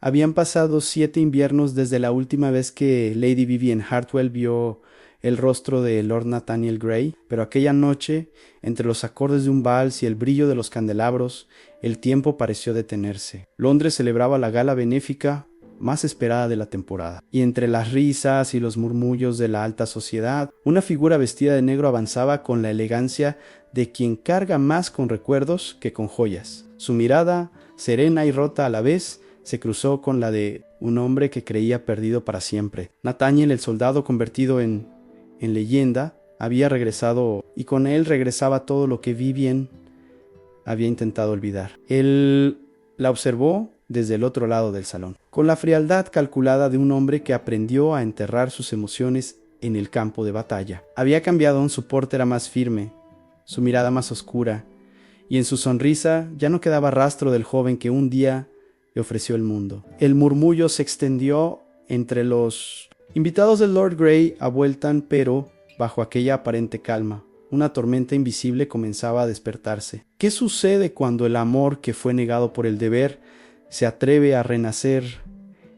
Habían pasado 7 inviernos desde la última vez que Lady Vivian Hartwell vio el rostro de Lord Nathaniel Gray, pero aquella noche, entre los acordes de un vals y el brillo de los candelabros, el tiempo pareció detenerse. Londres celebraba la gala benéfica más esperada de la temporada, y entre las risas y los murmullos de la alta sociedad, una figura vestida de negro avanzaba con la elegancia de quien carga más con recuerdos que con joyas. Su mirada, serena y rota a la vez, se cruzó con la de un hombre que creía perdido para siempre. Nathaniel, el soldado convertido en leyenda, había regresado, y con él regresaba todo lo que Vivian había intentado olvidar. Él la observó desde el otro lado del salón, con la frialdad calculada de un hombre que aprendió a enterrar sus emociones en el campo de batalla. Había cambiado, su porte era más firme, su mirada más oscura, y en su sonrisa ya no quedaba rastro del joven que un día le ofreció el mundo. El murmullo se extendió entre los invitados del Lord Grey a vueltan, pero bajo aquella aparente calma, una tormenta invisible comenzaba a despertarse. ¿Qué sucede cuando el amor que fue negado por el deber se atreve a renacer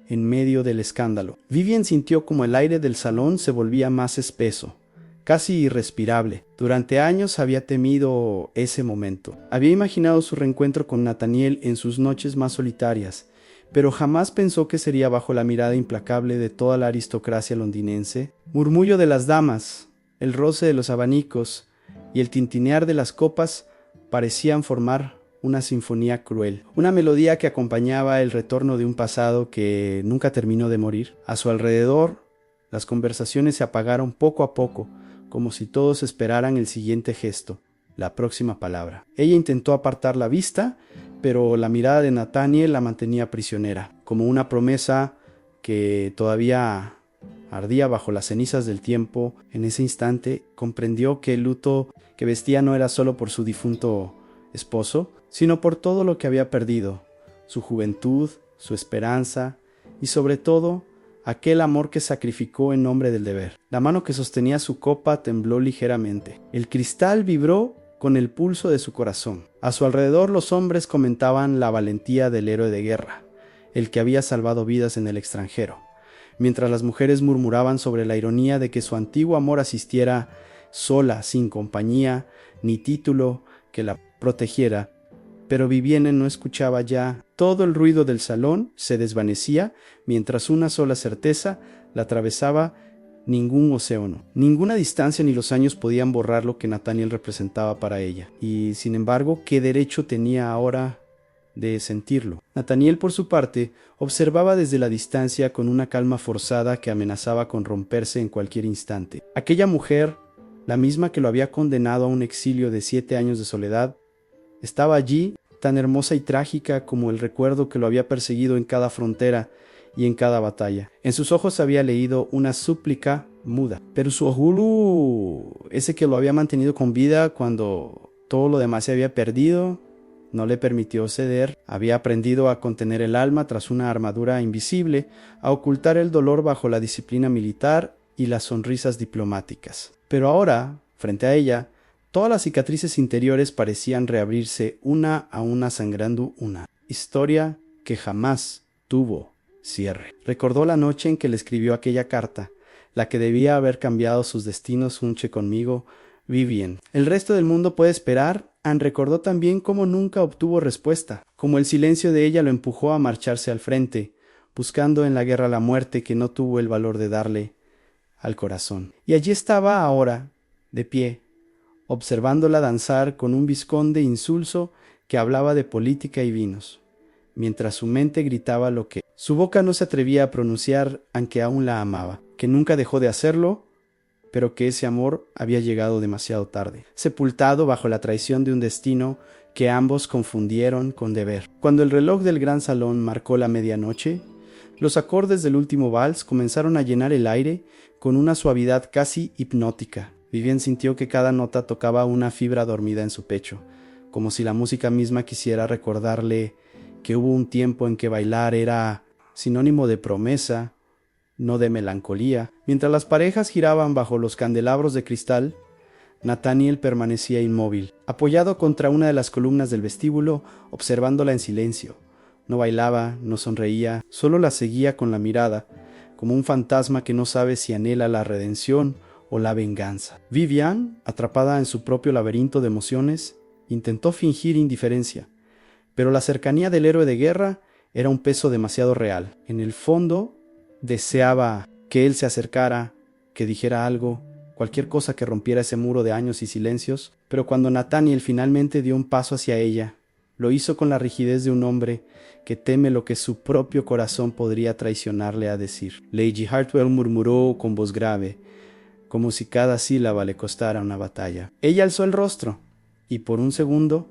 en medio del escándalo? Vivian sintió como el aire del salón se volvía más espeso, casi irrespirable. Durante años había temido ese momento. Había imaginado su reencuentro con Nathaniel en sus noches más solitarias, pero jamás pensó que sería bajo la mirada implacable de toda la aristocracia londinense. Murmullo de las damas, el roce de los abanicos y el tintinear de las copas parecían formar una sinfonía cruel, una melodía que acompañaba el retorno de un pasado que nunca terminó de morir. A su alrededor, las conversaciones se apagaron poco a poco, como si todos esperaran el siguiente gesto, la próxima palabra. Ella intentó apartar la vista, pero la mirada de Nathaniel la mantenía prisionera, como una promesa que todavía ardía bajo las cenizas del tiempo. En ese instante comprendió que el luto que vestía no era solo por su difunto esposo, sino por todo lo que había perdido, su juventud, su esperanza y sobre todo aquel amor que sacrificó en nombre del deber. La mano que sostenía su copa tembló ligeramente. El cristal vibró con el pulso de su corazón. A su alrededor los hombres comentaban la valentía del héroe de guerra, el que había salvado vidas en el extranjero, mientras las mujeres murmuraban sobre la ironía de que su antiguo amor asistiera sola, sin compañía ni título que la protegiera. Pero Vivienne no escuchaba ya. Todo el ruido del salón se desvanecía mientras una sola certeza la atravesaba: ningún océano, ninguna distancia ni los años podían borrar lo que Nathaniel representaba para ella. Y sin embargo, ¿qué derecho tenía ahora de sentirlo? Nathaniel, por su parte, observaba desde la distancia con una calma forzada que amenazaba con romperse en cualquier instante. Aquella mujer, la misma que lo había condenado a un exilio de 7 años de soledad, estaba allí, tan hermosa y trágica como el recuerdo que lo había perseguido en cada frontera y en cada batalla. En sus ojos había leído una súplica muda, pero su orgullo, ese que lo había mantenido con vida cuando todo lo demás se había perdido, no le permitió ceder. Había aprendido a contener el alma tras una armadura invisible, a ocultar el dolor bajo la disciplina militar y las sonrisas diplomáticas. Pero ahora, frente a ella, todas las cicatrices interiores parecían reabrirse una a una, sangrando una historia que jamás tuvo cierre. Recordó la noche en que le escribió aquella carta, la que debía haber cambiado sus destinos. Unche conmigo, Vivian. El resto del mundo puede esperar. Anne recordó también cómo nunca obtuvo respuesta, cómo el silencio de ella lo empujó a marcharse al frente, buscando en la guerra la muerte que no tuvo el valor de darle al corazón. Y allí estaba ahora, de pie, observándola danzar con un vizconde insulso que hablaba de política y vinos, mientras su mente gritaba lo que su boca no se atrevía a pronunciar, aunque aún la amaba, que nunca dejó de hacerlo, pero que ese amor había llegado demasiado tarde, sepultado bajo la traición de un destino que ambos confundieron con deber. Cuando el reloj del gran salón marcó la medianoche, los acordes del último vals comenzaron a llenar el aire con una suavidad casi hipnótica. Vivian sintió que cada nota tocaba una fibra dormida en su pecho, como si la música misma quisiera recordarle que hubo un tiempo en que bailar era sinónimo de promesa, no de melancolía. Mientras las parejas giraban bajo los candelabros de cristal, Nathaniel permanecía inmóvil, apoyado contra una de las columnas del vestíbulo, observándola en silencio, No bailaba, no sonreía, solo la seguía con la mirada, como un fantasma que no sabe si anhela la redención o la venganza. Vivian, atrapada en su propio laberinto de emociones, intentó fingir indiferencia, pero la cercanía del héroe de guerra era un peso demasiado real. En el fondo, deseaba que él se acercara, que dijera algo, cualquier cosa que rompiera ese muro de años y silencios, pero cuando Nathaniel finalmente dio un paso hacia ella, lo hizo con la rigidez de un hombre que teme lo que su propio corazón podría traicionarle a decir. Lady Hartwell murmuró con voz grave, como si cada sílaba le costara una batalla. Ella alzó el rostro, y por un segundo,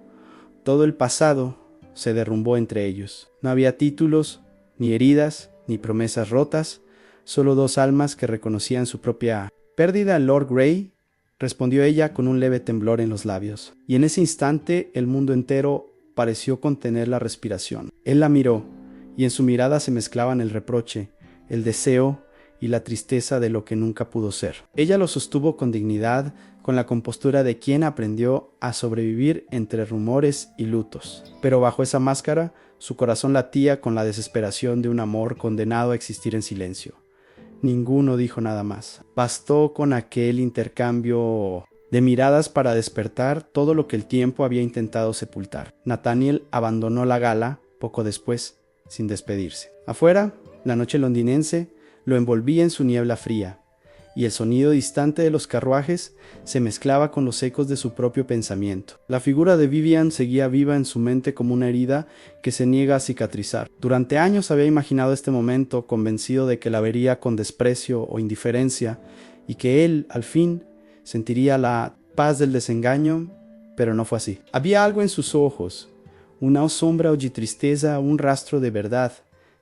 todo el pasado se derrumbó entre ellos. No había títulos, ni heridas, ni promesas rotas, solo dos almas que reconocían su propia pérdida. Lord Grey, respondió ella con un leve temblor en los labios, y en ese instante el mundo entero pareció contener la respiración. Él la miró, y en su mirada se mezclaban el reproche, el deseo y la tristeza de lo que nunca pudo ser. Ella lo sostuvo con dignidad, con la compostura de quien aprendió a sobrevivir entre rumores y lutos. Pero bajo esa máscara, su corazón latía con la desesperación de un amor condenado a existir en silencio. Ninguno dijo nada más. Bastó con aquel intercambio de miradas para despertar todo lo que el tiempo había intentado sepultar. Nathaniel abandonó la gala poco después, sin despedirse. Afuera, la noche londinense lo envolvía en su niebla fría, y el sonido distante de los carruajes se mezclaba con los ecos de su propio pensamiento. La figura de Vivian seguía viva en su mente como una herida que se niega a cicatrizar. Durante años había imaginado este momento, convencido de que la vería con desprecio o indiferencia, y que él, al fin, sentiría la paz del desengaño, pero no fue así. Había algo en sus ojos, una sombra o tristeza, un rastro de verdad,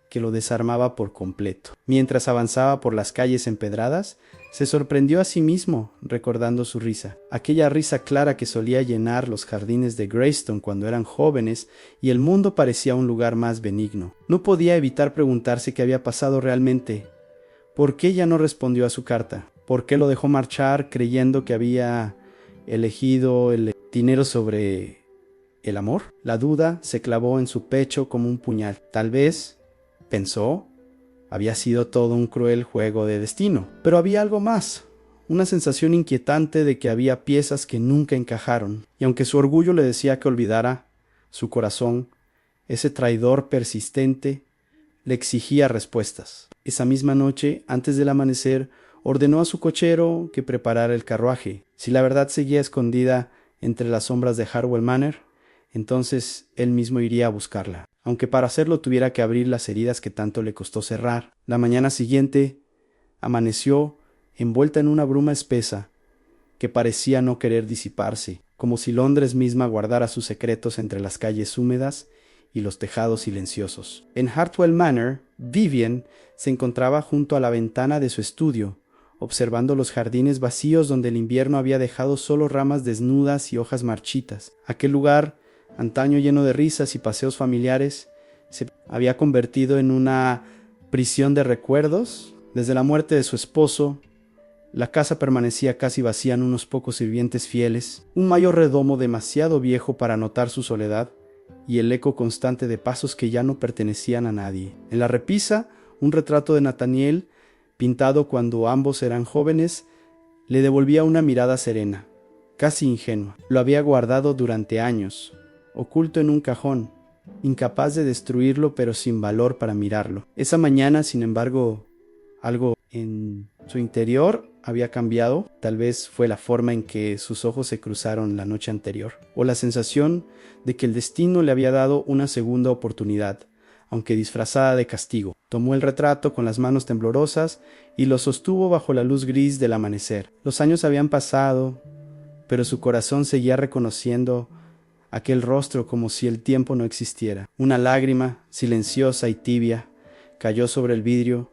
que lo desarmaba por completo. Mientras avanzaba por las calles empedradas, se sorprendió a sí mismo recordando su risa, aquella risa clara que solía llenar los jardines de Greystone cuando eran jóvenes y el mundo parecía un lugar más benigno. No podía evitar preguntarse qué había pasado realmente. ¿Por qué ella no respondió a su carta? ¿Por qué lo dejó marchar creyendo que había elegido el dinero sobre el amor? La duda se clavó en su pecho como un puñal. Tal vez, pensó, había sido todo un cruel juego de destino. Pero había algo más, una sensación inquietante de que había piezas que nunca encajaron, y aunque su orgullo le decía que olvidara, su corazón, ese traidor persistente, le exigía respuestas. Esa misma noche, antes del amanecer, ordenó a su cochero que preparara el carruaje. Si la verdad seguía escondida entre las sombras de Hartwell Manor, entonces él mismo iría a buscarla, aunque para hacerlo tuviera que abrir las heridas que tanto le costó cerrar. La mañana siguiente amaneció envuelta en una bruma espesa que parecía no querer disiparse, como si Londres misma guardara sus secretos entre las calles húmedas y los tejados silenciosos. En Hartwell Manor, Vivian se encontraba junto a la ventana de su estudio, observando los jardines vacíos donde el invierno había dejado solo ramas desnudas y hojas marchitas. Aquel lugar, antaño lleno de risas y paseos familiares, se había convertido en una prisión de recuerdos. Desde la muerte de su esposo, la casa permanecía casi vacía en unos pocos sirvientes fieles, un mayordomo demasiado viejo para notar su soledad y el eco constante de pasos que ya no pertenecían a nadie. En la repisa, un retrato de Nathaniel, pintado cuando ambos eran jóvenes, le devolvía una mirada serena, casi ingenua. Lo había guardado durante años, oculto en un cajón, incapaz de destruirlo pero sin valor para mirarlo. Esa mañana, sin embargo, algo en su interior había cambiado. Tal vez fue la forma en que sus ojos se cruzaron la noche anterior, o la sensación de que el destino le había dado una segunda oportunidad, aunque disfrazada de castigo. Tomó el retrato con las manos temblorosas y lo sostuvo bajo la luz gris del amanecer. Los años habían pasado, pero su corazón seguía reconociendo aquel rostro como si el tiempo no existiera. Una lágrima, silenciosa y tibia, cayó sobre el vidrio,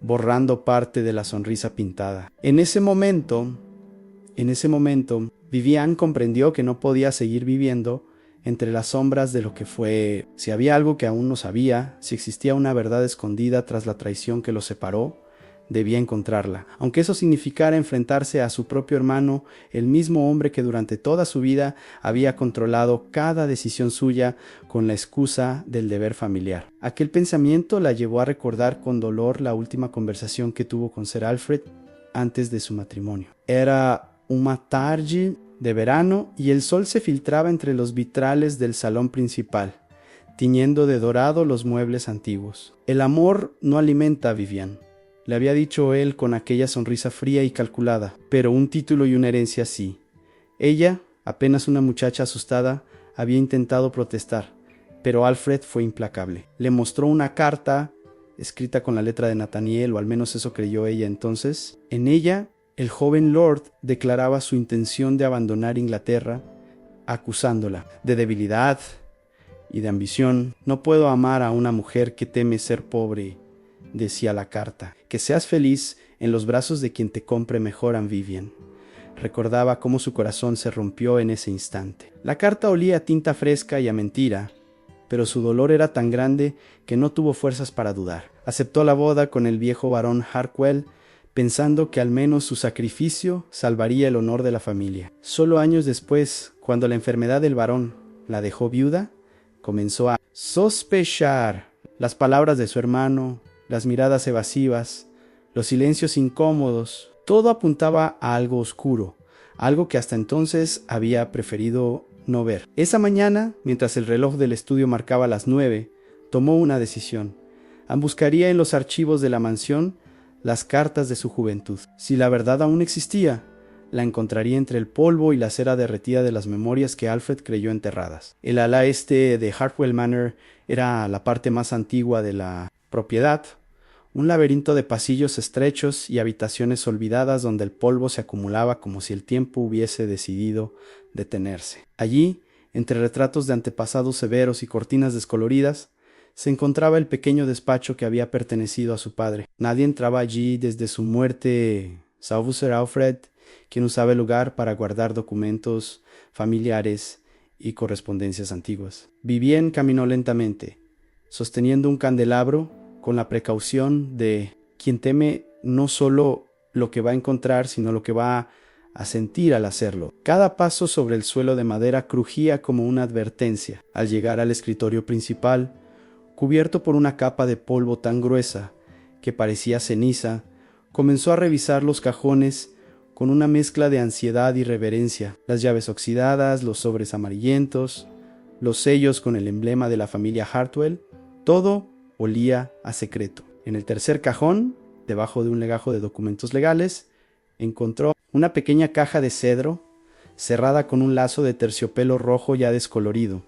borrando parte de la sonrisa pintada. En ese momento, Vivian comprendió que no podía seguir viviendo entre las sombras de lo que fue. Si había algo que aún no sabía, si existía una verdad escondida tras la traición que los separó, debía encontrarla, aunque eso significara enfrentarse a su propio hermano, el mismo hombre que durante toda su vida había controlado cada decisión suya con la excusa del deber familiar. Aquel pensamiento la llevó a recordar con dolor la última conversación que tuvo con Sir Alfred antes de su matrimonio. Era una tarde de verano y el sol se filtraba entre los vitrales del salón principal, tiñendo de dorado los muebles antiguos. El amor no alimenta a Vivian, le había dicho él con aquella sonrisa fría y calculada, pero un título y una herencia sí. Ella, apenas una muchacha asustada, había intentado protestar, pero Alfred fue implacable. Le mostró una carta escrita con la letra de Nathaniel, o al menos eso creyó ella entonces. En ella, el joven lord declaraba su intención de abandonar Inglaterra, acusándola de debilidad y de ambición. No puedo amar a una mujer que teme ser pobre, decía la carta. Que seas feliz en los brazos de quien te compre mejor, Anne Vivian. Recordaba cómo su corazón se rompió en ese instante. La carta olía a tinta fresca y a mentira, pero su dolor era tan grande que no tuvo fuerzas para dudar. Aceptó la boda con el viejo barón Hartwell, pensando que al menos su sacrificio salvaría el honor de la familia. Solo años después, cuando la enfermedad del barón la dejó viuda, comenzó a sospechar. Las palabras de su hermano, las miradas evasivas, los silencios incómodos, todo apuntaba a algo oscuro, algo que hasta entonces había preferido no ver. Esa mañana, mientras el reloj del estudio marcaba las 9, tomó una decisión. Buscaría en los archivos de la mansión las cartas de su juventud. Si la verdad aún existía, la encontraría entre el polvo y la cera derretida de las memorias que Alfred creyó enterradas. El ala este de Hartwell Manor era la parte más antigua de la propiedad, un laberinto de pasillos estrechos y habitaciones olvidadas donde el polvo se acumulaba como si el tiempo hubiese decidido detenerse. Allí, entre retratos de antepasados severos y cortinas descoloridas, se encontraba el pequeño despacho que había pertenecido a su padre. Nadie entraba allí desde su muerte, salvo Sir Alfred, quien usaba el lugar para guardar documentos familiares y correspondencias antiguas. Vivian caminó lentamente, sosteniendo un candelabro, con la precaución de quien teme no solo lo que va a encontrar, sino lo que va a sentir al hacerlo. Cada paso sobre el suelo de madera crujía como una advertencia. Al llegar al escritorio principal, cubierto por una capa de polvo tan gruesa que parecía ceniza, comenzó a revisar los cajones con una mezcla de ansiedad y reverencia. Las llaves oxidadas, los sobres amarillentos, los sellos con el emblema de la familia Hartwell, todo olía a secreto. En el tercer cajón, debajo de un legajo de documentos legales, encontró una pequeña caja de cedro cerrada con un lazo de terciopelo rojo ya descolorido.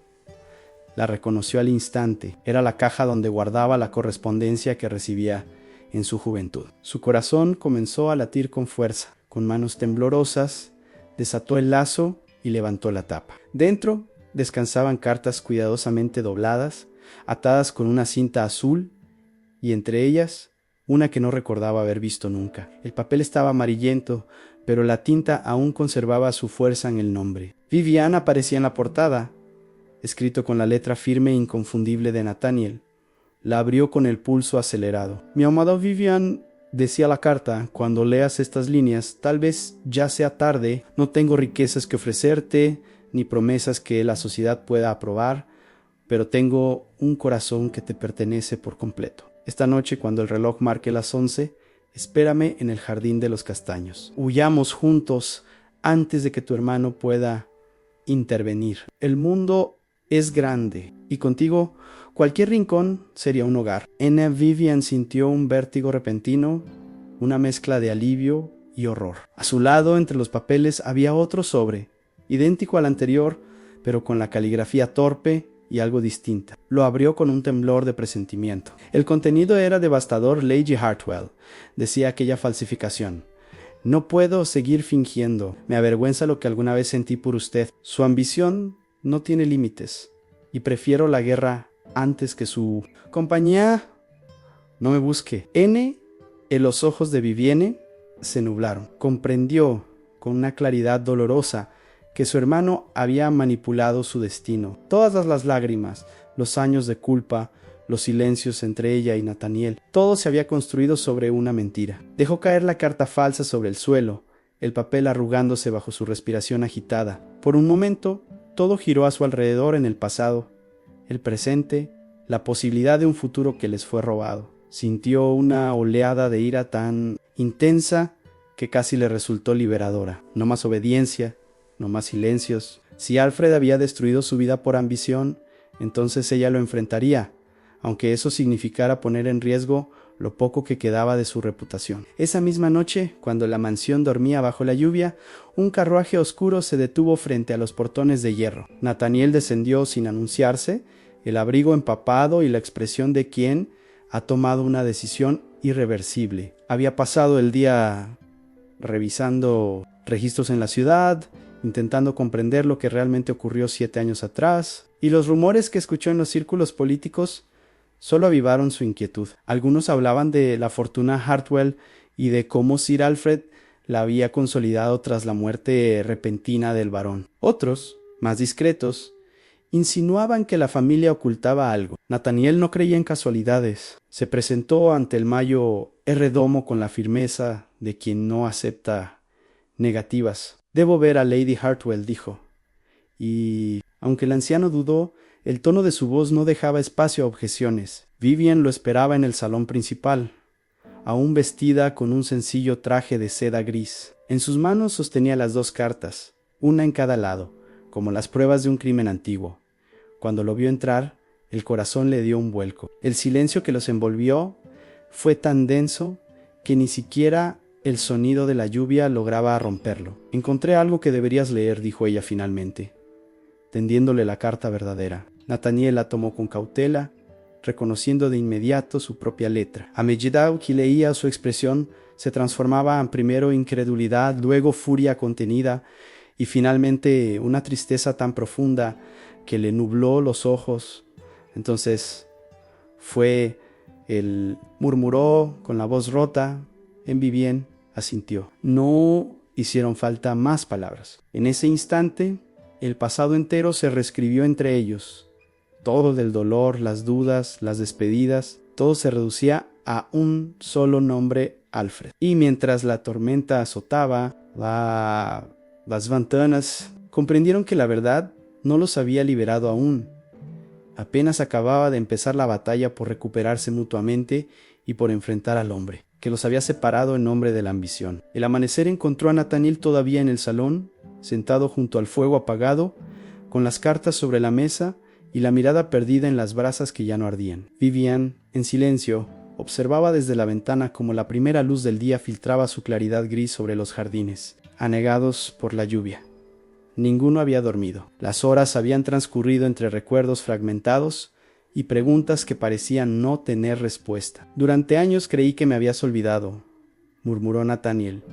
La reconoció al instante. Era la caja donde guardaba la correspondencia que recibía en su juventud. Su corazón comenzó a latir con fuerza. Con manos temblorosas, desató el lazo y levantó la tapa. Dentro descansaban cartas cuidadosamente dobladas, atadas con una cinta azul, y entre ellas una que no recordaba haber visto nunca. El papel estaba amarillento, pero la tinta aún conservaba su fuerza en el nombre. Vivian aparecía en la portada, escrito con la letra firme e inconfundible de Nathaniel. La abrió con el pulso acelerado. Mi amada Vivian, decía la carta, cuando leas estas líneas, tal vez ya sea tarde, no tengo riquezas que ofrecerte, ni promesas que la sociedad pueda aprobar, pero tengo un corazón que te pertenece por completo. Esta noche, cuando el reloj marque las 11, espérame en el jardín de los castaños. Huyamos juntos antes de que tu hermano pueda intervenir. El mundo es grande y contigo cualquier rincón sería un hogar. Anne Vivian sintió un vértigo repentino, una mezcla de alivio y horror. A su lado, entre los papeles, había otro sobre, idéntico al anterior, pero con la caligrafía torpe y algo distinta. Lo abrió con un temblor de presentimiento. El contenido era devastador. Lady Hartwell, decía aquella falsificación. No puedo seguir fingiendo. Me avergüenza lo que alguna vez sentí por usted. Su ambición no tiene límites y prefiero la guerra antes que su compañía. No me busque. En los ojos de Vivienne se nublaron. Comprendió con una claridad dolorosa que su hermano había manipulado su destino. Todas las lágrimas, los años de culpa, los silencios entre ella y Nathaniel. Todo se había construido sobre una mentira. Dejó caer la carta falsa sobre el suelo, el papel arrugándose bajo su respiración agitada. Por un momento, todo giró a su alrededor en el pasado, el presente, la posibilidad de un futuro que les fue robado. Sintió una oleada de ira tan intensa que casi le resultó liberadora. No más obediencia, no más silencios. Si Alfred había destruido su vida por ambición, entonces ella lo enfrentaría, aunque eso significara poner en riesgo lo poco que quedaba de su reputación. Esa misma noche, cuando la mansión dormía bajo la lluvia, un carruaje oscuro se detuvo frente a los portones de hierro. Nathaniel descendió sin anunciarse, el abrigo empapado y la expresión de quien ha tomado una decisión irreversible. Había pasado el día revisando registros en la ciudad, intentando comprender lo que realmente ocurrió 7 años atrás, y los rumores que escuchó en los círculos políticos solo avivaron su inquietud. Algunos hablaban de la fortuna Hartwell y de cómo Sir Alfred la había consolidado tras la muerte repentina del barón. Otros, más discretos, insinuaban que la familia ocultaba algo. Nathaniel no creía en casualidades. Se presentó ante el mayo Domo con la firmeza de quien no acepta negativas. «Debo ver a Lady Hartwell», dijo. Y, aunque el anciano dudó, el tono de su voz no dejaba espacio a objeciones. Vivian lo esperaba en el salón principal, aún vestida con un sencillo traje de seda gris. En sus manos sostenía las 2 cartas, una en cada lado, como las pruebas de un crimen antiguo. Cuando lo vio entrar, el corazón le dio un vuelco. El silencio que los envolvió fue tan denso que ni siquiera el sonido de la lluvia lograba romperlo. «Encontré algo que deberías leer», dijo ella finalmente, tendiéndole la carta verdadera. Nathaniel la tomó con cautela, reconociendo de inmediato su propia letra. A medida que leía, su expresión se transformaba en primero incredulidad, luego furia contenida y finalmente una tristeza tan profunda que le nubló los ojos. Entonces él murmuró con la voz rota. Vivien asintió. No hicieron falta más palabras. En ese instante, el pasado entero se reescribió entre ellos. Todo del dolor, las dudas, las despedidas, todo se reducía a un solo nombre: Alfred. Y mientras la tormenta azotaba las ventanas, comprendieron que la verdad no los había liberado aún. Apenas acababa de empezar la batalla por recuperarse mutuamente y por enfrentar al hombre que los había separado en nombre de la ambición. El amanecer encontró a Nathaniel todavía en el salón, sentado junto al fuego apagado, con las cartas sobre la mesa y la mirada perdida en las brasas que ya no ardían. Vivian, en silencio, observaba desde la ventana como la primera luz del día filtraba su claridad gris sobre los jardines, anegados por la lluvia. Ninguno había dormido. Las horas habían transcurrido entre recuerdos fragmentados y preguntas que parecían no tener respuesta. «Durante años creí que me habías olvidado», murmuró Nathaniel.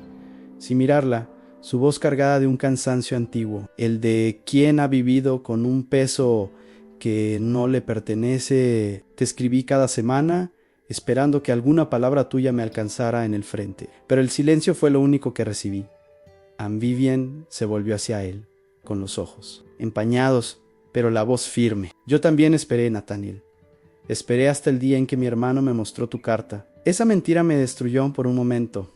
Sin mirarla, su voz cargada de un cansancio antiguo, el de quien ha vivido con un peso que no le pertenece. «Te escribí cada semana, esperando que alguna palabra tuya me alcanzara en el frente, pero el silencio fue lo único que recibí». Vivian se volvió hacia él, con los ojos empañados, pero la voz firme. «Yo también esperé, Nathaniel. Esperé hasta el día en que mi hermano me mostró tu carta. Esa mentira me destruyó por un momento».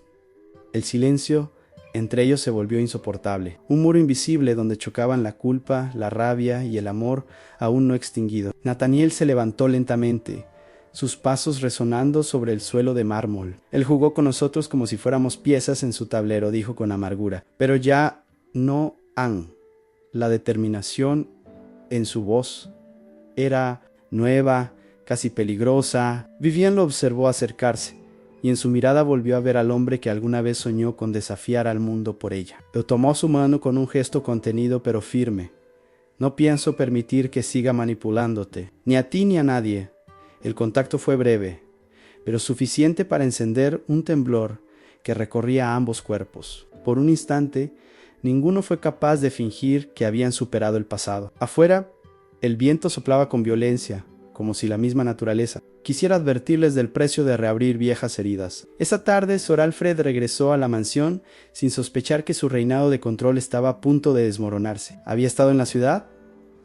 El silencio entre ellos se volvió insoportable, un muro invisible donde chocaban la culpa, la rabia y el amor aún no extinguido. Nathaniel se levantó lentamente, sus pasos resonando sobre el suelo de mármol. «Él jugó con nosotros como si fuéramos piezas en su tablero», dijo con amargura, «pero ya no han». La determinación en su voz era nueva, casi peligrosa. Vivian lo observó acercarse, y en su mirada volvió a ver al hombre que alguna vez soñó con desafiar al mundo por ella. Lo tomó su mano con un gesto contenido pero firme. «No pienso permitir que siga manipulándote, ni a ti ni a nadie». El contacto fue breve, pero suficiente para encender un temblor que recorría ambos cuerpos. Por un instante, ninguno fue capaz de fingir que habían superado el pasado. Afuera, el viento soplaba con violencia, como si la misma naturaleza quisiera advertirles del precio de reabrir viejas heridas. Esa tarde, Sir Alfred regresó a la mansión sin sospechar que su reinado de control estaba a punto de desmoronarse. Había estado en la ciudad,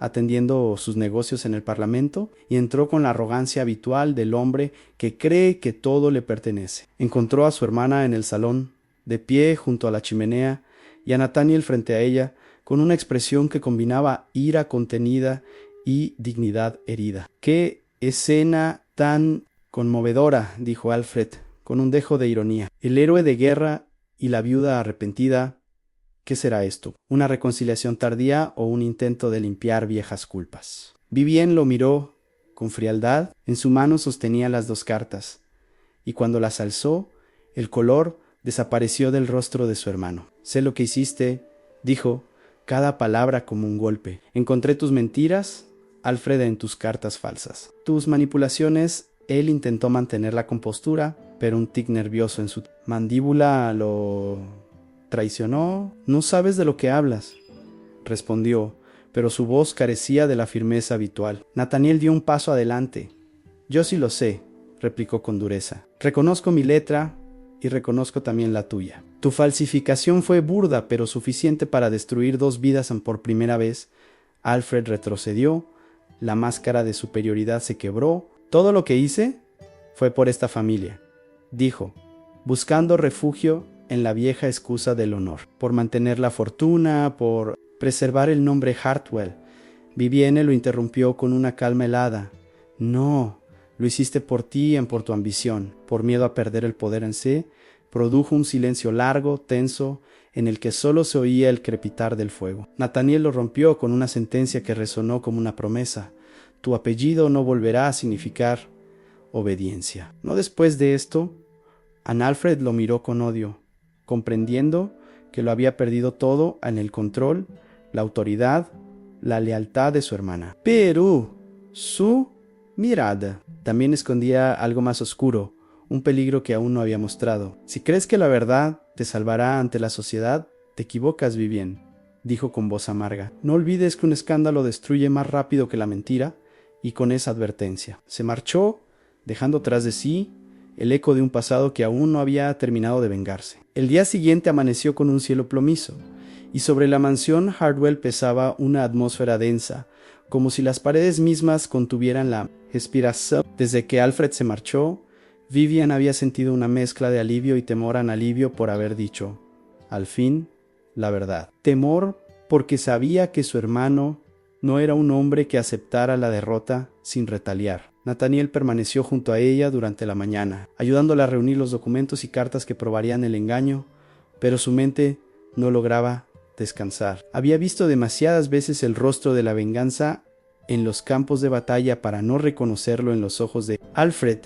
atendiendo sus negocios en el Parlamento, y entró con la arrogancia habitual del hombre que cree que todo le pertenece. Encontró a su hermana en el salón, de pie junto a la chimenea, y a Nathaniel frente a ella, con una expresión que combinaba ira contenida y dignidad herida. «¡Qué escena tan conmovedora!», dijo Alfred, con un dejo de ironía. «El héroe de guerra y la viuda arrepentida. ¿Qué será esto? ¿Una reconciliación tardía o un intento de limpiar viejas culpas?». Vivien lo miró con frialdad. En su mano sostenía las 2 cartas, y cuando las alzó, el color desapareció del rostro de su hermano. «Sé lo que hiciste», dijo, cada palabra como un golpe. «Encontré tus mentiras, Alfred, en tus cartas falsas. Tus manipulaciones». Él intentó mantener la compostura, pero un tic nervioso en su mandíbula lo traicionó. «No sabes de lo que hablas», respondió, pero su voz carecía de la firmeza habitual. Nathaniel dio un paso adelante. «Yo sí lo sé», replicó con dureza. «Reconozco mi letra y reconozco también la tuya. Tu falsificación fue burda, pero suficiente para destruir 2 vidas por primera vez». Alfred retrocedió, la máscara de superioridad se quebró. «Todo lo que hice fue por esta familia», dijo, buscando refugio en la vieja excusa del honor, por mantener la fortuna, por preservar el nombre Hartwell. Vivienne lo interrumpió con una calma helada. «No, lo hiciste por ti y por tu ambición, por miedo a perder el poder en sí». Produjo un silencio largo, tenso, en el que solo se oía el crepitar del fuego. Nathaniel lo rompió con una sentencia que resonó como una promesa. «Tu apellido no volverá a significar obediencia». No después de esto, Alfred lo miró con odio, comprendiendo que lo había perdido todo en el control, la autoridad, la lealtad de su hermana. Pero su mirada también escondía algo más oscuro, un peligro que aún no había mostrado. «Si crees que la verdad te salvará ante la sociedad, te equivocas, Vivien», dijo con voz amarga. «No olvides que un escándalo destruye más rápido que la mentira». Y con esa advertencia se marchó, dejando tras de sí el eco de un pasado que aún no había terminado de vengarse. El día siguiente amaneció con un cielo plomizo, y sobre la mansión Hartwell pesaba una atmósfera densa, como si las paredes mismas contuvieran la respiración. Desde que Alfred se marchó, Vivien había sentido una mezcla de alivio y temor en alivio por haber dicho, al fin, la verdad. Temor porque sabía que su hermano no era un hombre que aceptara la derrota sin retaliar. Nathaniel permaneció junto a ella durante la mañana, ayudándola a reunir los documentos y cartas que probarían el engaño, pero su mente no lograba descansar. Había visto demasiadas veces el rostro de la venganza en los campos de batalla para no reconocerlo en los ojos de Alfred.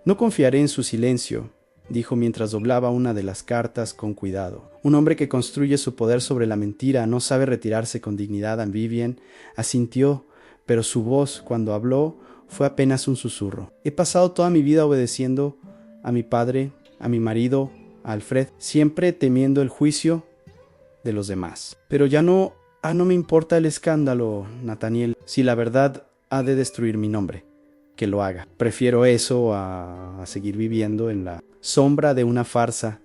«No confiaré en su silencio», dijo mientras doblaba una de las cartas con cuidado. «Un hombre que construye su poder sobre la mentira no sabe retirarse con dignidad». Vivien asintió, pero su voz, cuando habló, fue apenas un susurro. «He pasado toda mi vida obedeciendo a mi padre, a mi marido, a Alfred, siempre temiendo el juicio de los demás. Pero ya no me importa el escándalo, Nathaniel. Si la verdad ha de destruir mi nombre, que lo haga. Prefiero eso a seguir viviendo en la sombra de una farsa».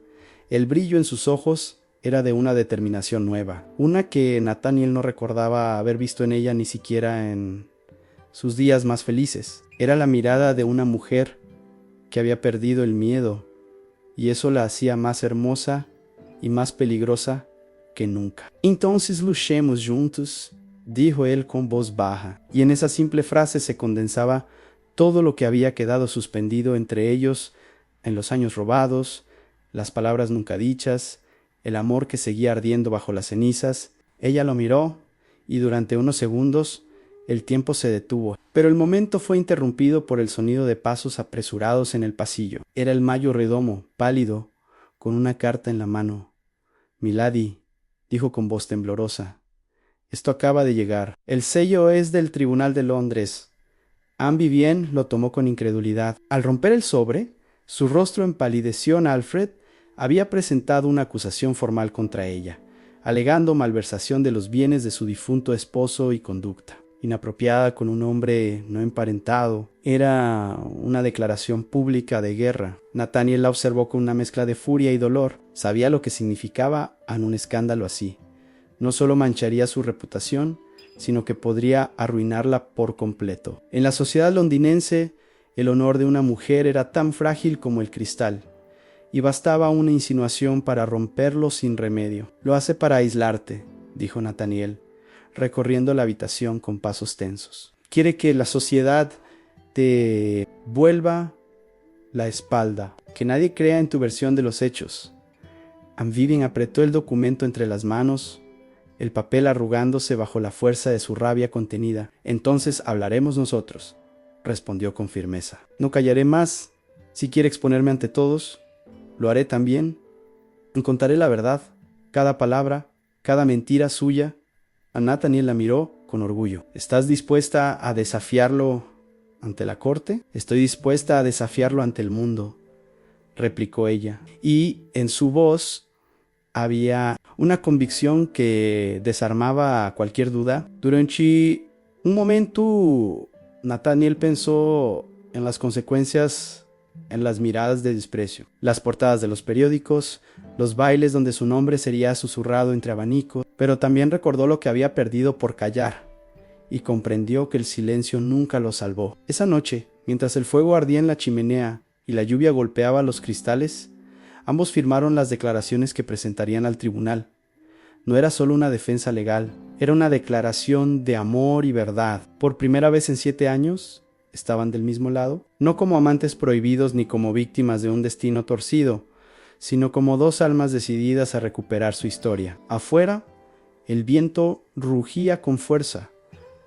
El brillo en sus ojos era de una determinación nueva, una que Nathaniel no recordaba haber visto en ella ni siquiera en sus días más felices. Era la mirada de una mujer que había perdido el miedo, y eso la hacía más hermosa y más peligrosa que nunca. «Entonces luchemos juntos», dijo él con voz baja, y en esa simple frase se condensaba todo lo que había quedado suspendido entre ellos en los años robados, las palabras nunca dichas, el amor que seguía ardiendo bajo las cenizas. Ella lo miró, y durante unos segundos el tiempo se detuvo, pero el momento fue interrumpido por el sonido de pasos apresurados en el pasillo. Era el mayordomo, pálido, con una carta en la mano. «Milady», dijo con voz temblorosa, «esto acaba de llegar. El sello es del Tribunal de Londres». Anne Vivien lo tomó con incredulidad. Al romper el sobre, su rostro empalideció. Alfred había presentado una acusación formal contra ella, alegando malversación de los bienes de su difunto esposo y conducta inapropiada con un hombre no emparentado. Era una declaración pública de guerra. Nathaniel la observó con una mezcla de furia y dolor. Sabía lo que significaba un escándalo así. No solo mancharía su reputación, sino que podría arruinarla por completo. En la sociedad londinense, el honor de una mujer era tan frágil como el cristal, y bastaba una insinuación para romperlo sin remedio. Lo hace para aislarte, dijo Nathaniel, recorriendo la habitación con pasos tensos. Quiere que la sociedad te vuelva la espalda, que nadie crea en tu versión de los hechos. Vivian apretó el documento entre las manos, el papel arrugándose bajo la fuerza de su rabia contenida. Entonces hablaremos nosotros, respondió con firmeza. No callaré más. Si quiere exponerme ante todos, lo haré también. Contaré la verdad, cada palabra, cada mentira suya. A Nathaniel la miró con orgullo. ¿Estás dispuesta a desafiarlo ante la corte? Estoy dispuesta a desafiarlo ante el mundo, replicó ella. Y en su voz había una convicción que desarmaba cualquier duda. Durante un momento, Nathaniel pensó en las consecuencias, en las miradas de desprecio, las portadas de los periódicos, los bailes donde su nombre sería susurrado entre abanicos, pero también recordó lo que había perdido por callar y comprendió que el silencio nunca lo salvó. Esa noche, mientras el fuego ardía en la chimenea y la lluvia golpeaba los cristales, ambos firmaron las declaraciones que presentarían al tribunal. No era solo una defensa legal, era una declaración de amor y verdad. Por primera vez en 7 años, estaban del mismo lado, no como amantes prohibidos ni como víctimas de un destino torcido, sino como dos almas decididas a recuperar su historia. Afuera, el viento rugía con fuerza,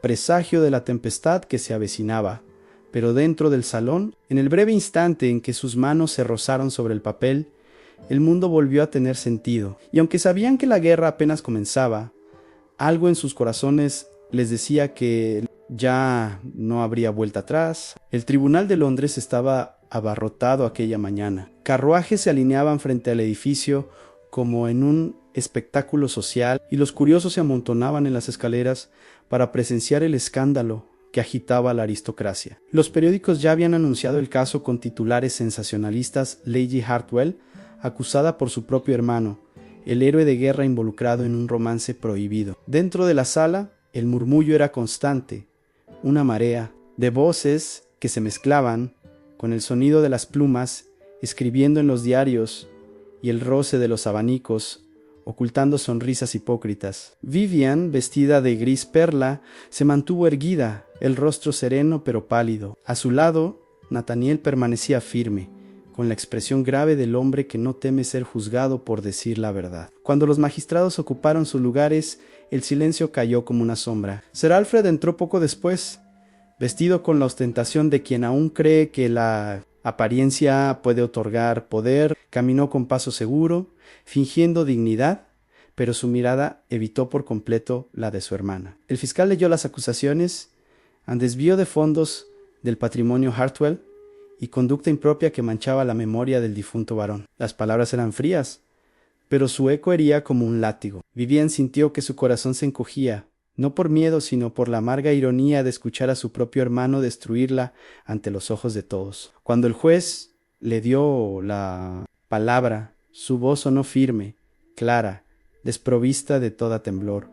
presagio de la tempestad que se avecinaba, pero dentro del salón, en el breve instante en que sus manos se rozaron sobre el papel, el mundo volvió a tener sentido, y aunque sabían que la guerra apenas comenzaba, algo en sus corazones les decía que ya no habría vuelta atrás. El Tribunal de Londres estaba abarrotado aquella mañana. Carruajes se alineaban frente al edificio como en un espectáculo social, y los curiosos se amontonaban en las escaleras para presenciar el escándalo que agitaba a la aristocracia. Los periódicos ya habían anunciado el caso con titulares sensacionalistas: Lady Hartwell acusada por su propio hermano, el héroe de guerra involucrado en un romance prohibido. Dentro de la sala, el murmullo era constante, una marea de voces que se mezclaban con el sonido de las plumas escribiendo en los diarios y el roce de los abanicos, ocultando sonrisas hipócritas. Vivian, vestida de gris perla, se mantuvo erguida, el rostro sereno pero pálido. A su lado, Nathaniel permanecía firme, con la expresión grave del hombre que no teme ser juzgado por decir la verdad. Cuando los magistrados ocuparon sus lugares, el silencio cayó como una sombra. Sir Alfred entró poco después, vestido con la ostentación de quien aún cree que la apariencia puede otorgar poder. Caminó con paso seguro, fingiendo dignidad, pero su mirada evitó por completo la de su hermana. El fiscal leyó las acusaciones: desvío de fondos del patrimonio Hartwell y conducta impropia que manchaba la memoria del difunto varón. Las palabras eran frías, pero su eco hería como un látigo. Vivian sintió que su corazón se encogía, no por miedo, sino por la amarga ironía de escuchar a su propio hermano destruirla ante los ojos de todos. Cuando el juez le dio la palabra, su voz sonó firme, clara, desprovista de toda temblor.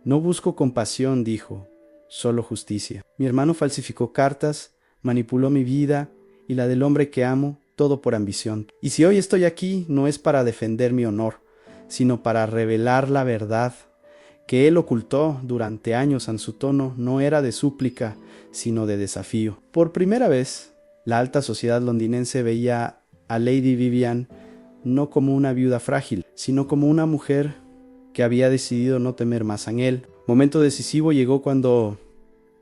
No busco compasión, dijo, solo justicia. Mi hermano falsificó cartas, manipuló mi vida y la del hombre que amo, todo por ambición. Y si hoy estoy aquí, no es para defender mi honor, sino para revelar la verdad que él ocultó durante años. En su tono no era de súplica, sino de desafío. Por primera vez, la alta sociedad londinense veía a Lady Vivian no como una viuda frágil, sino como una mujer que había decidido no temer más en él. Momento decisivo llegó cuando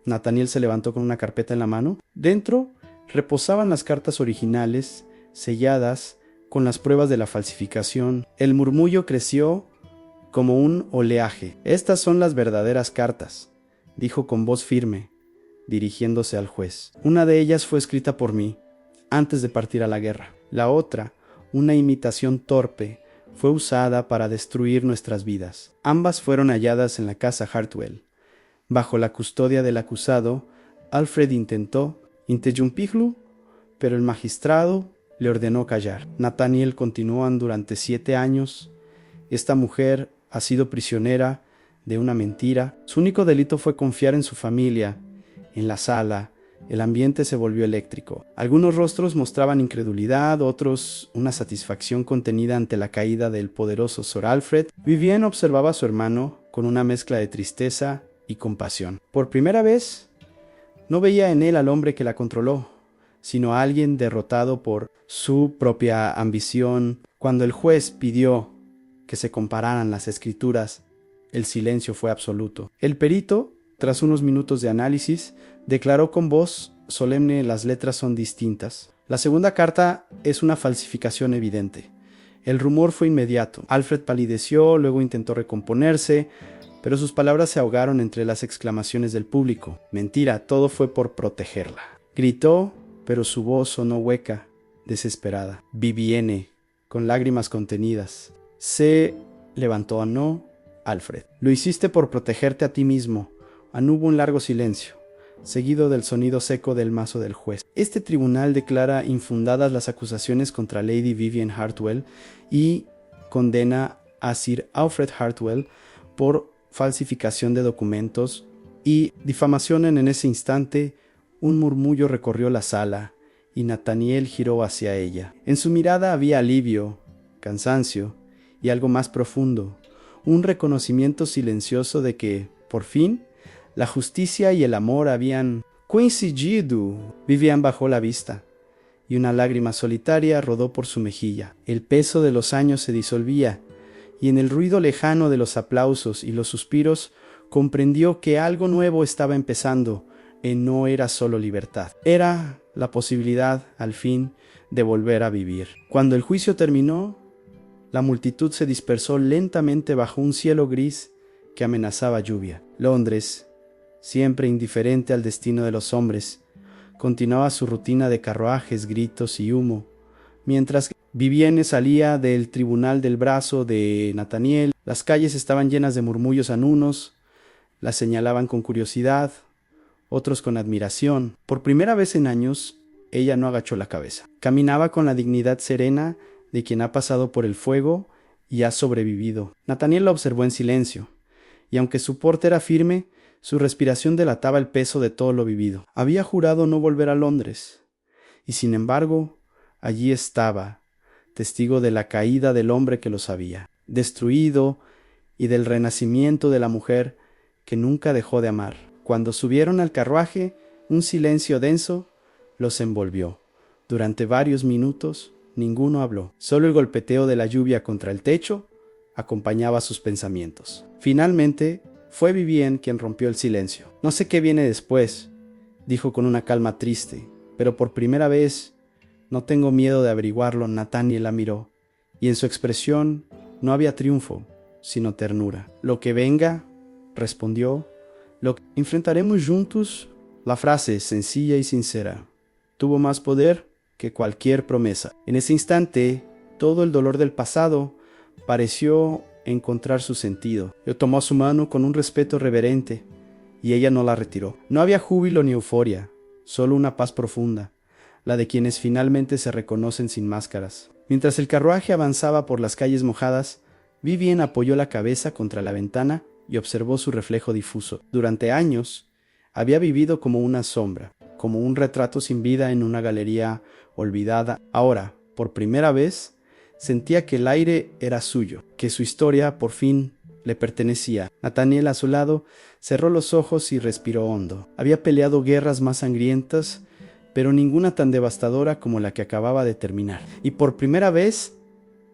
Nathaniel se levantó con una carpeta en la mano. Dentro reposaban las cartas originales, selladas con las pruebas de la falsificación. El murmullo creció como un oleaje. Estas son las verdaderas cartas, dijo con voz firme, dirigiéndose al juez. Una de ellas fue escrita por mí, antes de partir a la guerra. La otra, una imitación torpe, fue usada para destruir nuestras vidas. Ambas fueron halladas en la casa Hartwell. Bajo la custodia del acusado, Alfred intentó interrumpirlo, pero el magistrado le ordenó callar. Nathaniel continuó durante 7 años. Esta mujer ha sido prisionera de una mentira. Su único delito fue confiar en su familia. En la sala, el ambiente se volvió eléctrico. Algunos rostros mostraban incredulidad, otros una satisfacción contenida ante la caída del poderoso Sir Alfred. Vivienne observaba a su hermano con una mezcla de tristeza y compasión. Por primera vez, no veía en él al hombre que la controló, sino a alguien derrotado por su propia ambición. Cuando el juez pidió que se compararan las escrituras, el silencio fue absoluto. El perito, tras unos minutos de análisis, declaró con voz solemne: las letras son distintas. La segunda carta es una falsificación evidente. El rumor fue inmediato. Alfred palideció, luego intentó recomponerse, pero sus palabras se ahogaron entre las exclamaciones del público. Mentira, todo fue por protegerla. Gritó, pero su voz sonó hueca, desesperada. Vivienne, con lágrimas contenidas. Se levantó. No, Alfred. Lo hiciste por protegerte a ti mismo. Hubo un largo silencio, seguido del sonido seco del mazo del juez. Este tribunal declara infundadas las acusaciones contra Lady Vivienne Hartwell y condena a Sir Alfred Hartwell por falsificación de documentos y difamación. En ese instante, un murmullo recorrió la sala y Nathaniel giró hacia ella. En su mirada había alivio, cansancio y algo más profundo, un reconocimiento silencioso de que, por fin, la justicia y el amor habían coincidido. Vivienne bajó la vista y una lágrima solitaria rodó por su mejilla. El peso de los años se disolvía y en el ruido lejano de los aplausos y los suspiros comprendió que algo nuevo estaba empezando. No era solo libertad, era la posibilidad, al fin, de volver a vivir. Cuando el juicio terminó, la multitud se dispersó lentamente bajo un cielo gris que amenazaba lluvia. Londres, siempre indiferente al destino de los hombres, continuaba su rutina de carruajes, gritos y humo, mientras Vivienne salía del tribunal del brazo de Nathaniel. Las calles estaban llenas de murmullos anunos, la señalaban con curiosidad, otros con admiración. Por primera vez en años, ella no agachó la cabeza. Caminaba con la dignidad serena de quien ha pasado por el fuego y ha sobrevivido. Nathaniel la observó en silencio, y aunque su porte era firme, su respiración delataba el peso de todo lo vivido. Había jurado no volver a Londres, y sin embargo, allí estaba, testigo de la caída del hombre que lo sabía, destruido, y del renacimiento de la mujer que nunca dejó de amar. Cuando subieron al carruaje, un silencio denso los envolvió. Durante varios minutos, ninguno habló. Solo el golpeteo de la lluvia contra el techo acompañaba sus pensamientos. Finalmente, fue Vivienne quien rompió el silencio. No sé qué viene después, dijo con una calma triste, pero por primera vez no tengo miedo de averiguarlo. Nathaniel la miró, y en su expresión no había triunfo, sino ternura. Lo que venga, respondió, lo que enfrentaremos juntos. La frase, sencilla y sincera, tuvo más poder que cualquier promesa. En ese instante, todo el dolor del pasado pareció encontrar su sentido. Yo tomó su mano con un respeto reverente y ella no la retiró. No había júbilo ni euforia, solo una paz profunda, la de quienes finalmente se reconocen sin máscaras. Mientras el carruaje avanzaba por las calles mojadas, Vivienne apoyó la cabeza contra la ventana y observó su reflejo difuso. Durante años había vivido como una sombra, como un retrato sin vida en una galería olvidada. Ahora, por primera vez, sentía que el aire era suyo, que su historia por fin le pertenecía. Nathaniel, a su lado, cerró los ojos y respiró hondo. Había peleado guerras más sangrientas, pero ninguna tan devastadora como la que acababa de terminar. Y por primera vez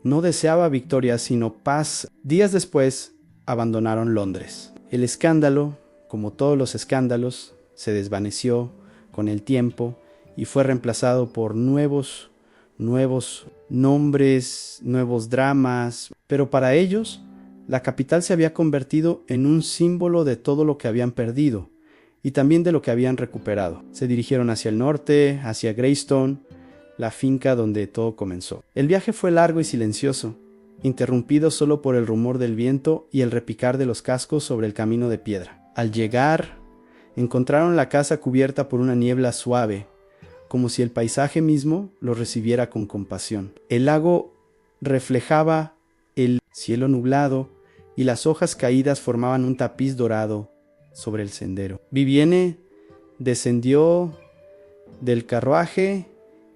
no deseaba victoria, sino paz. Días después, abandonaron Londres. El escándalo, como todos los escándalos, se desvaneció con el tiempo y fue reemplazado por nuevos nombres, nuevos dramas, pero para ellos la capital se había convertido en un símbolo de todo lo que habían perdido y también de lo que habían recuperado. Se dirigieron hacia el norte, hacia Greystone, la finca donde todo comenzó. El viaje fue largo y silencioso, interrumpido solo por el rumor del viento y el repicar de los cascos sobre el camino de piedra. Al llegar, encontraron la casa cubierta por una niebla suave, como si el paisaje mismo lo recibiera con compasión. El lago reflejaba el cielo nublado y las hojas caídas formaban un tapiz dorado sobre el sendero. Vivienne descendió del carruaje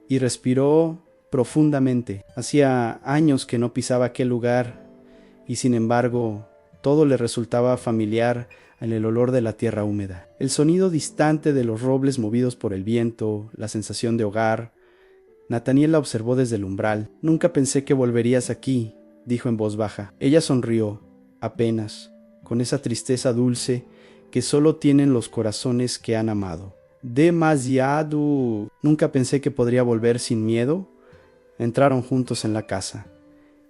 y respiró profundamente. Hacía años que no pisaba aquel lugar y sin embargo todo le resultaba familiar en el olor de la tierra húmeda. El sonido distante de los robles movidos por el viento, la sensación de hogar. Nathaniel la observó desde el umbral. «Nunca pensé que volverías aquí», dijo en voz baja. Ella sonrió, apenas, con esa tristeza dulce que solo tienen los corazones que han amado. «Demasiado. Nunca pensé que podría volver sin miedo». Entraron juntos en la casa,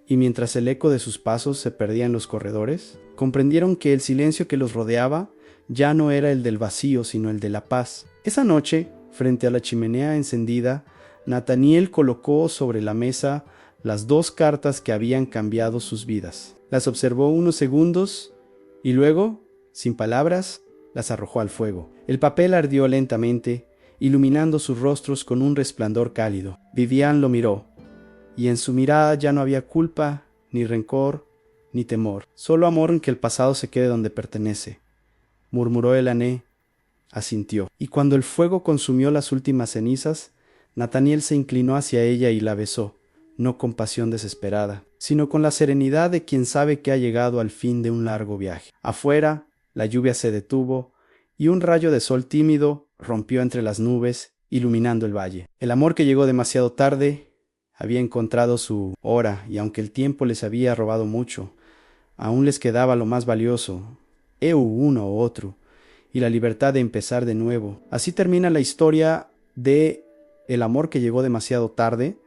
y mientras el eco de sus pasos se perdía en los corredores, comprendieron que el silencio que los rodeaba ya no era el del vacío, sino el de la paz. Esa noche, frente a la chimenea encendida, Nathaniel colocó sobre la mesa las 2 cartas que habían cambiado sus vidas. Las observó unos segundos y luego, sin palabras, las arrojó al fuego. El papel ardió lentamente, iluminando sus rostros con un resplandor cálido. Vivian lo miró, y en su mirada ya no había culpa, ni rencor, ni temor. Solo amor en que el pasado se quede donde pertenece. Murmuró Elané, asintió. Y cuando el fuego consumió las últimas cenizas, Nathaniel se inclinó hacia ella y la besó, no con pasión desesperada, sino con la serenidad de quien sabe que ha llegado al fin de un largo viaje. Afuera, la lluvia se detuvo, y un rayo de sol tímido rompió entre las nubes, iluminando el valle. El amor que llegó demasiado tarde había encontrado su hora, y aunque el tiempo les había robado mucho, aún les quedaba lo más valioso, uno u otro, y la libertad de empezar de nuevo. Así termina la historia de El amor que llegó demasiado tarde,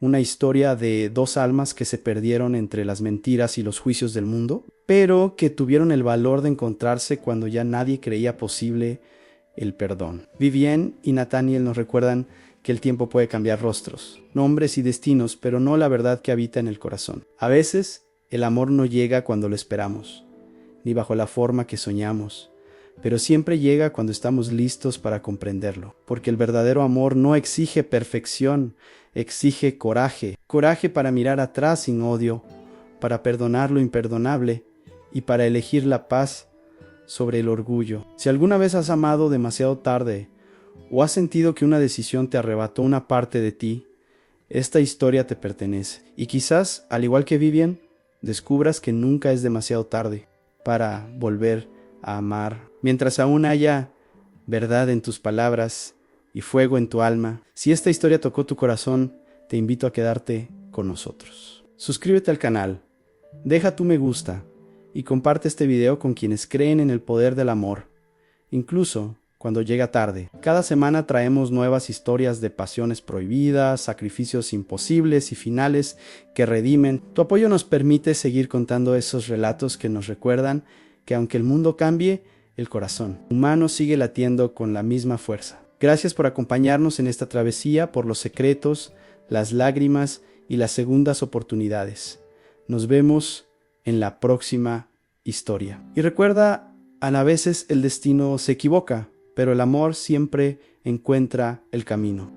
una historia de 2 almas que se perdieron entre las mentiras y los juicios del mundo, pero que tuvieron el valor de encontrarse cuando ya nadie creía posible el perdón. Vivienne y Nathaniel nos recuerdan que el tiempo puede cambiar rostros, nombres y destinos, pero no la verdad que habita en el corazón. A veces, el amor no llega cuando lo esperamos, ni bajo la forma que soñamos, pero siempre llega cuando estamos listos para comprenderlo, porque el verdadero amor no exige perfección, exige coraje, coraje para mirar atrás sin odio, para perdonar lo imperdonable y para elegir la paz sobre el orgullo. Si alguna vez has amado demasiado tarde o has sentido que una decisión te arrebató una parte de ti, esta historia te pertenece. Y quizás, al igual que Vivian, descubras que nunca es demasiado tarde para volver a amar. Mientras aún haya verdad en tus palabras y fuego en tu alma, si esta historia tocó tu corazón, te invito a quedarte con nosotros. Suscríbete al canal, deja tu me gusta y comparte este video con quienes creen en el poder del amor, incluso cuando llega tarde. Cada semana traemos nuevas historias de pasiones prohibidas, sacrificios imposibles y finales que redimen. Tu apoyo nos permite seguir contando esos relatos que nos recuerdan que aunque el mundo cambie, el corazón humano sigue latiendo con la misma fuerza. Gracias por acompañarnos en esta travesía por los secretos, las lágrimas y las segundas oportunidades. Nos vemos en la próxima historia. Y recuerda, a veces el destino se equivoca, pero el amor siempre encuentra el camino.